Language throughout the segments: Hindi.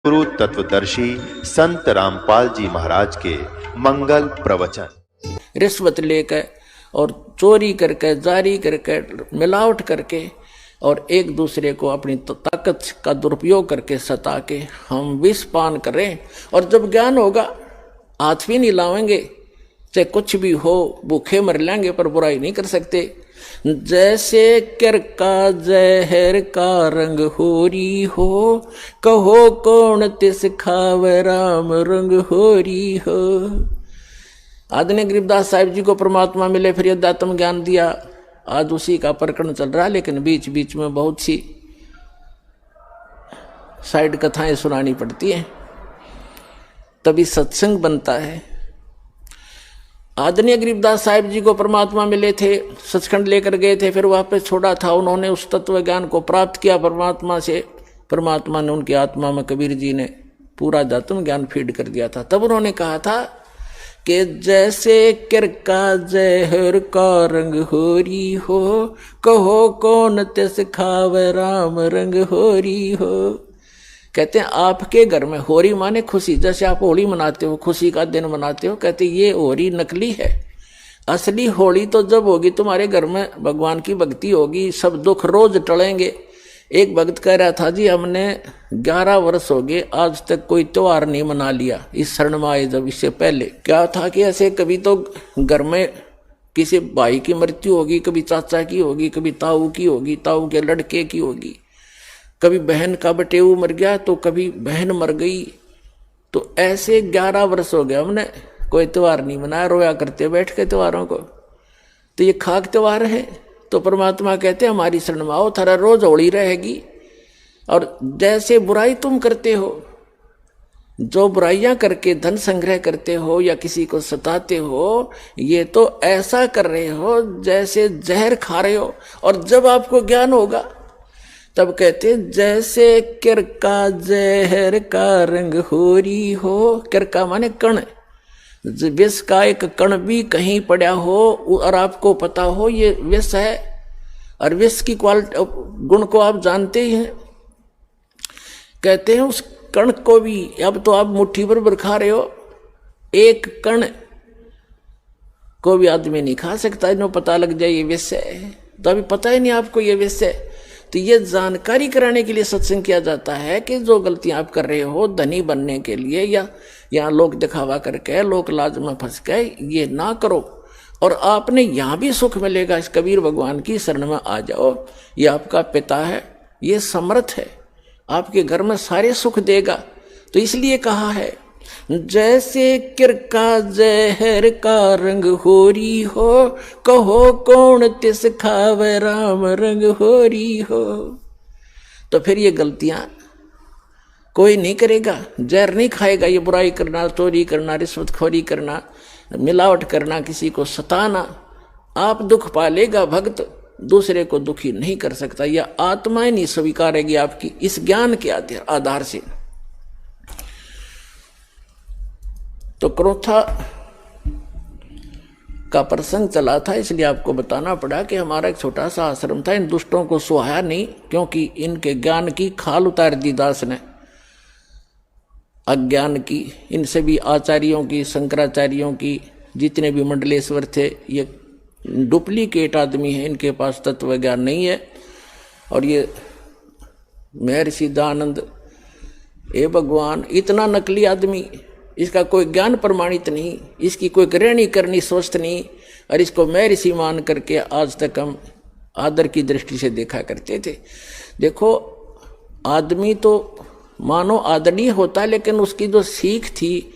गुरु तत्वदर्शी संत रामपाल जी महाराज के मंगल प्रवचन। रिश्वत लेकर और चोरी करके, जारी करके, मिलावट करके और एक दूसरे को अपनी ताकत का दुरुपयोग करके सता के हम विष पान करें, और जब ज्ञान होगा हाथ भी नहीं लावेंगे, चाहे कुछ भी हो, भूखे मर लेंगे पर बुराई नहीं कर सकते। जैसे कर का जहर का रंग होरी हो, कहो कौन तिस खावे राम रंग होरी हो। आदरणीय गरीबदास साहिब जी को परमात्मा मिले, फिर अध्यात्म ज्ञान दिया। आज उसी का प्रकरण चल रहा है, लेकिन बीच बीच में बहुत सी साइड कथाएं सुनानी पड़ती हैं, तभी सत्संग बनता है। आदरणीय गरीबदास साहिब जी को परमात्मा मिले थे, सचखंड लेकर गए थे, फिर वापस छोड़ा था। उन्होंने उस तत्व ज्ञान को प्राप्त किया परमात्मा से। परमात्मा ने उनकी आत्मा में कबीर जी ने पूरा अध्यात्म ज्ञान फीड कर दिया था। तब उन्होंने कहा था कि जैसे किर का जहर का रंग होरी हो, कहो कौन तिस खावे राम रंग होरी हो। कहते हैं आपके घर में होरी माने खुशी, जैसे आप होली मनाते हो, खुशी का दिन मनाते हो, कहते ये होरी नकली है। असली होली तो जब होगी तुम्हारे घर में भगवान की भक्ति होगी, सब दुख रोज टलेंगे। एक भक्त कह रहा था जी हमने 11 वर्ष हो गए आज तक कोई त्योहार नहीं मना लिया इस शरण में आए। जब इससे पहले क्या था कि ऐसे कभी तो घर में किसी भाई की मृत्यु होगी, कभी चाचा की होगी, कभी ताऊ की होगी, ताऊ के लड़के की होगी, कभी बहन का बटेऊ मर गया तो कभी बहन मर गई। तो ऐसे 11 वर्ष हो गया हमने कोई त्योहार नहीं मनाया, रोया करते बैठ के त्योहारों को। तो ये खाक त्योहार है। तो परमात्मा कहते हैं हमारी शरण में आओ, थारा रोज होली रहेगी। और जैसे बुराई तुम करते हो, जो बुराइयां करके धन संग्रह करते हो या किसी को सताते हो, ये तो ऐसा कर रहे हो जैसे जहर खा रहे हो। और जब आपको ज्ञान होगा तब कहते जैसे किर का जहर का रंग होरी हो। किर का माने कण, विष का एक कण भी कहीं पड़ा हो और आपको पता हो ये विष है, और विष की क्वालिटी गुण को आप जानते ही हैं। कहते हैं उस कण को भी, अब तो आप मुट्ठी भर खा रहे हो, एक कण को भी आदमी नहीं खा सकता, इन्हें पता लग जाए ये विष है। तो अभी पता ही नहीं आपको ये विष है। तो ये जानकारी कराने के लिए सत्संग किया जाता है कि जो गलतियां आप कर रहे हो धनी बनने के लिए या लोक दिखावा करके, लोक लाज में फंस के, ये ना करो। और आपने यहाँ भी सुख मिलेगा। इस कबीर भगवान की शरण में आ जाओ, ये आपका पिता है, ये समर्थ है, आपके घर में सारे सुख देगा। तो इसलिए कहा है जैसे किर का जहर का रंग होरी हो, कहो कौन तिस खावे राम रंग होरी हो। तो फिर ये गलतियां कोई नहीं करेगा, जहर नहीं खाएगा। ये बुराई करना, चोरी करना, रिश्वतखोरी करना, मिलावट करना, किसी को सताना, आप दुख पालेगा। भक्त दूसरे को दुखी नहीं कर सकता, यह आत्माएं नहीं स्वीकारेगी आपकी इस ज्ञान के आधार से। तो क्रोथा का प्रसंग चला था, इसलिए आपको बताना पड़ा कि हमारा एक छोटा सा आश्रम था। इन दुष्टों को सुहाया नहीं, क्योंकि इनके ज्ञान की खाल उतार दी दास ने, अज्ञान की। इनसे भी आचार्यों की, शंकराचार्यों की, जितने भी मंडलेश्वर थे, ये डुप्लीकेट आदमी है, इनके पास तत्व ज्ञान नहीं है। और ये महर्षि दयानंद, ए भगवान, इतना नकली आदमी, इसका कोई ज्ञान प्रमाणित नहीं, इसकी कोई ग्रहणी करनी स्वस्थ नहीं, और इसको मैं ऋषि मान करके आज तक हम आदर की दृष्टि से देखा करते थे। देखो आदमी तो मानो आदरणीय होता है, लेकिन उसकी जो सीख थी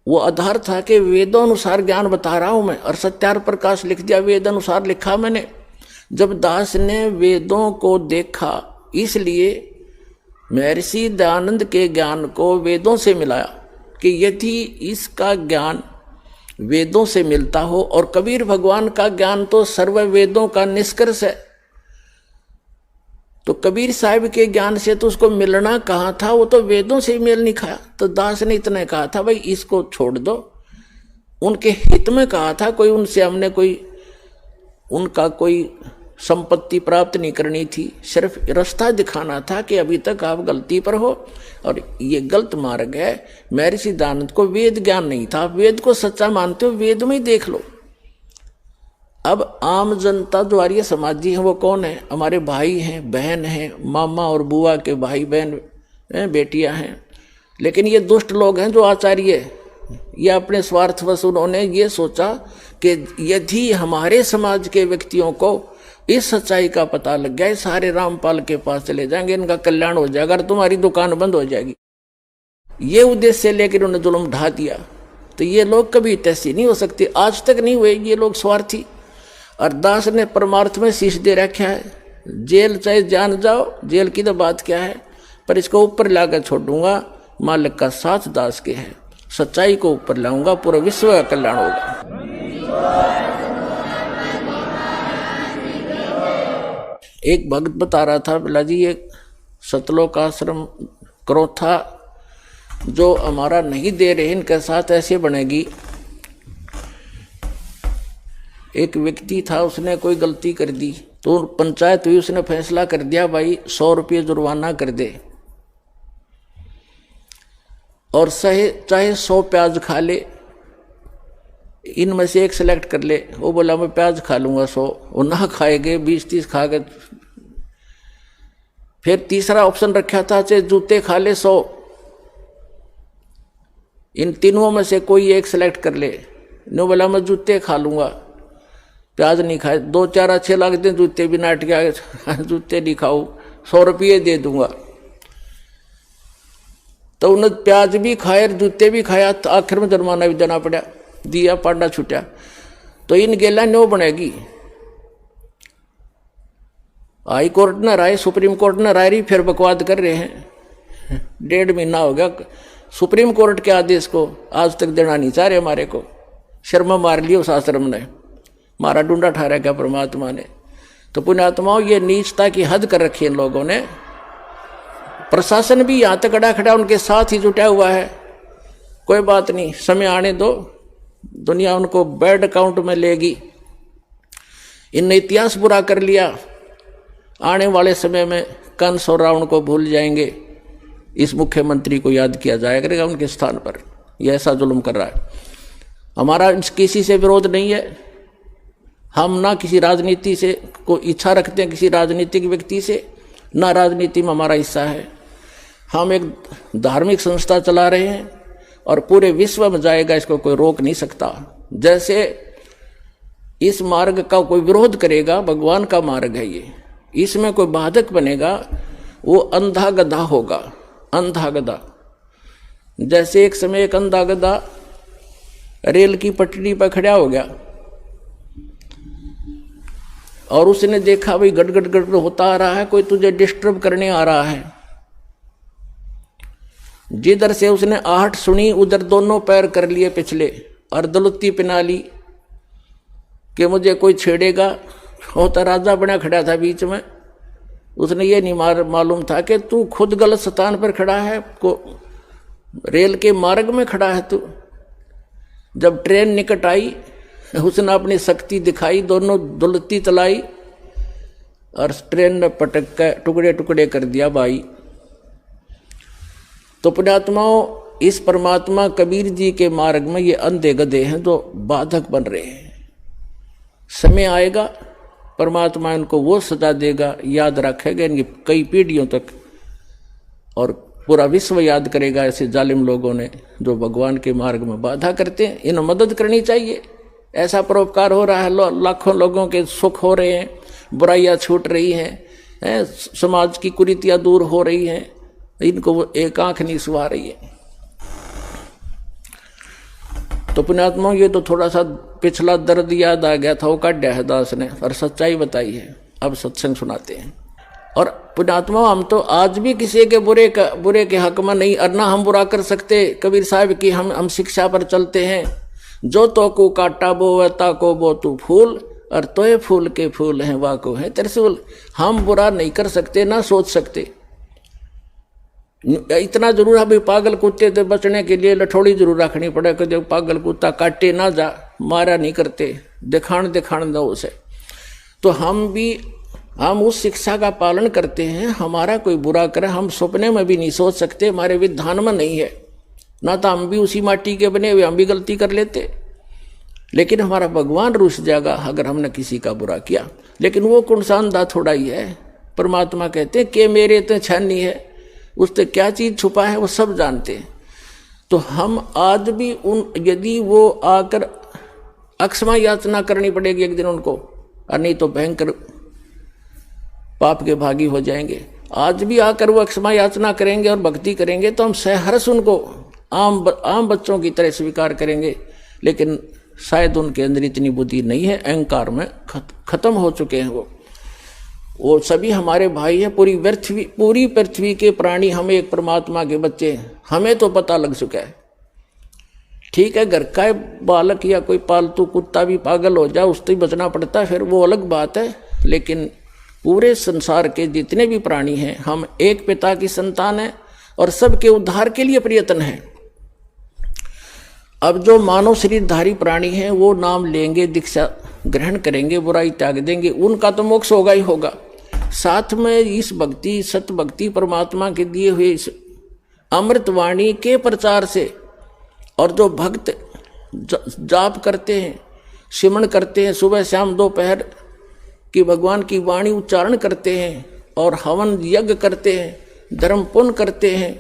वो आधार था कि वेदों अनुसार ज्ञान बता रहा हूं मैं, और सत्यार प्रकाश लिख दिया, वेद अनुसार लिखा मैंने। जब दास ने वेदों को देखा, इसलिए महर्षि दयानंद के ज्ञान को वेदों से मिलाया कि यदि इसका ज्ञान वेदों से मिलता हो, और कबीर भगवान का ज्ञान तो सर्व वेदों का निष्कर्ष है, तो कबीर साहब के ज्ञान से तो उसको मिलना कहाँ था, वो तो वेदों से मेल नहीं खाया। तो दास ने इतना कहा था भाई इसको छोड़ दो, उनके हित में कहा था। कोई उनसे हमने कोई उनका कोई संपत्ति प्राप्त नहीं करनी थी, सिर्फ रास्ता दिखाना था कि अभी तक आप गलती पर हो और ये गलत मार्ग है। महर्षि दयानंद को वेद ज्ञान नहीं था, आप वेद को सच्चा मानते हो, वेद में ही देख लो। अब आम जनता जो आर्य समाजी है वो कौन है? हमारे भाई हैं, बहन हैं, मामा और बुआ के भाई बहन बेटियां हैं। लेकिन ये दुष्ट लोग हैं जो आचार्य, ये अपने स्वार्थवश उन्होंने ये सोचा कि यदि हमारे समाज के व्यक्तियों को इस सच्चाई का पता लग गया, सारे रामपाल के पास चले जाएंगे, इनका कल्याण हो जाएगा और तुम्हारी दुकान बंद हो जाएगी। ये उद्देश्य लेकर उन्होंने जुल्म ढा दिया। तो ये लोग कभी तैसी नहीं हो सकते, आज तक नहीं हुए ये लोग स्वार्थी। और दास ने परमार्थ में शीश दे रखा है, जेल चाहे जान जाओ, जेल की तो बात क्या है, पर इसको ऊपर लाकर छोड़ूंगा, मालिक का साथ दास के है, सच्चाई को ऊपर लाऊंगा, पूरा विश्व का कल्याण होगा। एक भक्त बता रहा था, बोला जी ये सतलोक आश्रम क्रोथा जो हमारा नहीं दे रहे, इनके साथ ऐसे बनेगी। एक व्यक्ति था, उसने कोई गलती कर दी तो पंचायत हुई, उसने फैसला कर दिया भाई 100 रुपये जुर्माना कर दे और चाहे 100 प्याज खा ले, इनमें से एक सेलेक्ट कर ले। वो बोला मैं प्याज खा लूंगा 100, वो ना खाएगे 20-30 खा गए। फिर तीसरा ऑप्शन रखा था, चाहे जूते खा ले 100, इन तीनों में से कोई एक सेलेक्ट कर ले। नो बोला मैं जूते खा लूंगा, प्याज नहीं खाए। 2-4 अच्छे लगते हैं जूते भी, नाट के जूते नहीं खाओ, 100 रुपये दे दूंगा। तो उन्हें प्याज भी खाए जूते भी खाया, तो आखिर में जुर्माना भी देना पड़ा, दिया पांडा छूटा। तो इन गेला नो बनेगी। हाई कोर्ट ने राय, सुप्रीम कोर्ट ने राय, फिर बकवाद कर रहे हैं। 1.5 महीना हो गया सुप्रीम कोर्ट के आदेश को, आज तक देना नहीं चाह रहे हमारे को। शर्मा मार लिया उस आश्रम ने, मारा डूंडा ठहरा क्या परमात्मा ने। तो पुण्यात्माओं, ये नीचता की हद कर रखी है इन लोगों ने। प्रशासन भी यहाँ तक खड़ा उनके साथ ही जुटा हुआ है। कोई बात नहीं, समय आने दो, दुनिया उनको बैड अकाउंट में लेगी। इनने इतिहास बुरा कर लिया, आने वाले समय में कंस और रावण को भूल जाएंगे, इस मुख्यमंत्री को याद किया जाया करेगा उनके स्थान पर। यह ऐसा जुल्म कर रहा है। हमारा किसी से विरोध नहीं है, हम ना किसी राजनीति से को इच्छा रखते हैं, किसी राजनीतिक व्यक्ति से, ना राजनीति में हमारा हिस्सा है। हम एक धार्मिक संस्था चला रहे हैं और पूरे विश्व में जाएगा, इसको कोई रोक नहीं सकता। जैसे इस मार्ग का कोई विरोध करेगा, भगवान का मार्ग है ये, इसमें कोई बाधक बनेगा, वो अंधा गधा होगा, अंधा गधा। जैसे एक समय एक अंधा गधा रेल की पटरी पर खड़ा हो गया और उसने देखा भाई गड़ गड़ गड़ होता आ रहा है, कोई तुझे डिस्टर्ब करने आ रहा है। जिधर से उसने आहट सुनी उधर दोनों पैर कर लिए पिछले और दलुत्ती पिना ली कि मुझे कोई छेड़ेगा। होता राजा बना खड़ा था बीच में, उसने ये नहीं मालूम था कि तू खुद गलत स्थान पर खड़ा है, को रेल के मार्ग में खड़ा है तू। जब ट्रेन निकट आई, उसने अपनी शक्ति दिखाई, दोनों दुलती चलाई और ट्रेन ने पटक कर टुकड़े टुकड़े कर दिया भाई। तो पुण्यात्माओं, इस परमात्मा कबीर जी के मार्ग में ये अंधे गधे हैं जो बाधक बन रहे हैं। समय आएगा, परमात्मा इनको वो सजा देगा, याद रखेगा इनकी कई पीढ़ियों तक, और पूरा विश्व याद करेगा ऐसे जालिम लोगों ने जो भगवान के मार्ग में बाधा करते हैं। इन्हें मदद करनी चाहिए। ऐसा परोपकार हो रहा है, लाखों लोगों के सुख हो रहे हैं, बुराइयां छूट रही हैं, समाज की कुरीतियां दूर हो रही हैं, इनको एक आंख नहीं सुहा रही है। तो पुण्यात्मा, ये तो थोड़ा सा पिछला दर्द याद आ गया था, वो काट है दास ने और सच्चाई बताई है। अब सत्संग सुनाते हैं। और पुण्यात्मा, हम तो आज भी किसी के बुरे के हक में नहीं, और ना हम बुरा कर सकते। कबीर साहब की हम शिक्षा पर चलते हैं, जो तो को काटा बोवता को बो तू फूल, और तोय फूल के फूल हैं वाह को है त्रिशूल। हम बुरा नहीं कर सकते, ना सोच सकते। इतना जरूर है, पागल कुत्ते से बचने के लिए लठोड़ी जरूर रखनी पड़े कि जो पागल कुत्ता काटे ना जा, मारा नहीं करते, दिखाण दो उसे। तो हम उस शिक्षा का पालन करते हैं। हमारा कोई बुरा करे हम सपने में भी नहीं सोच सकते, हमारे विधान में नहीं है। ना तो हम भी उसी माटी के बने हुए, हम भी गलती कर लेते, लेकिन हमारा भगवान रुस जाएगा अगर हमने किसी का बुरा किया। लेकिन वो कौन सा अंधा थोड़ा ही है। परमात्मा कहते हैं कि मेरे तो छानी है, उससे क्या चीज छुपा है वो सब जानते हैं। तो हम आज भी यदि वो आकर अक्षमा याचना करनी पड़ेगी एक दिन उनको, और नहीं तो भयंकर पाप के भागी हो जाएंगे। आज भी आकर वो क्षमा याचना करेंगे और भक्ति करेंगे तो हम सहर्ष उनको आम बच्चों की तरह स्वीकार करेंगे। लेकिन शायद उनके अंदर इतनी बुद्धि नहीं है, अहंकार में खत्म हो चुके हैं वो सभी हमारे भाई हैं। पूरी पृथ्वी के प्राणी हमें एक परमात्मा के बच्चे हैं, हमें तो पता लग चुका है। ठीक है, घर का बालक या कोई पालतू कुत्ता भी पागल हो जाए उससे बचना पड़ता है, फिर वो अलग बात है। लेकिन पूरे संसार के जितने भी प्राणी हैं हम एक पिता की संतान हैं और सबके उद्धार के लिए प्रयत्न है। अब जो मानव शरीरधारी प्राणी हैं वो नाम लेंगे, दीक्षा ग्रहण करेंगे, बुराई त्याग देंगे, उनका तो मोक्ष होगा ही होगा। साथ में इस भक्ति सत भक्ति परमात्मा के दिए हुए इस अमृत वाणी के प्रचार से, और जो भक्त जाप करते हैं, सिमरण करते हैं, सुबह शाम दोपहर कि भगवान की वाणी उच्चारण करते हैं और हवन यज्ञ करते हैं, धर्म पुण्य करते हैं,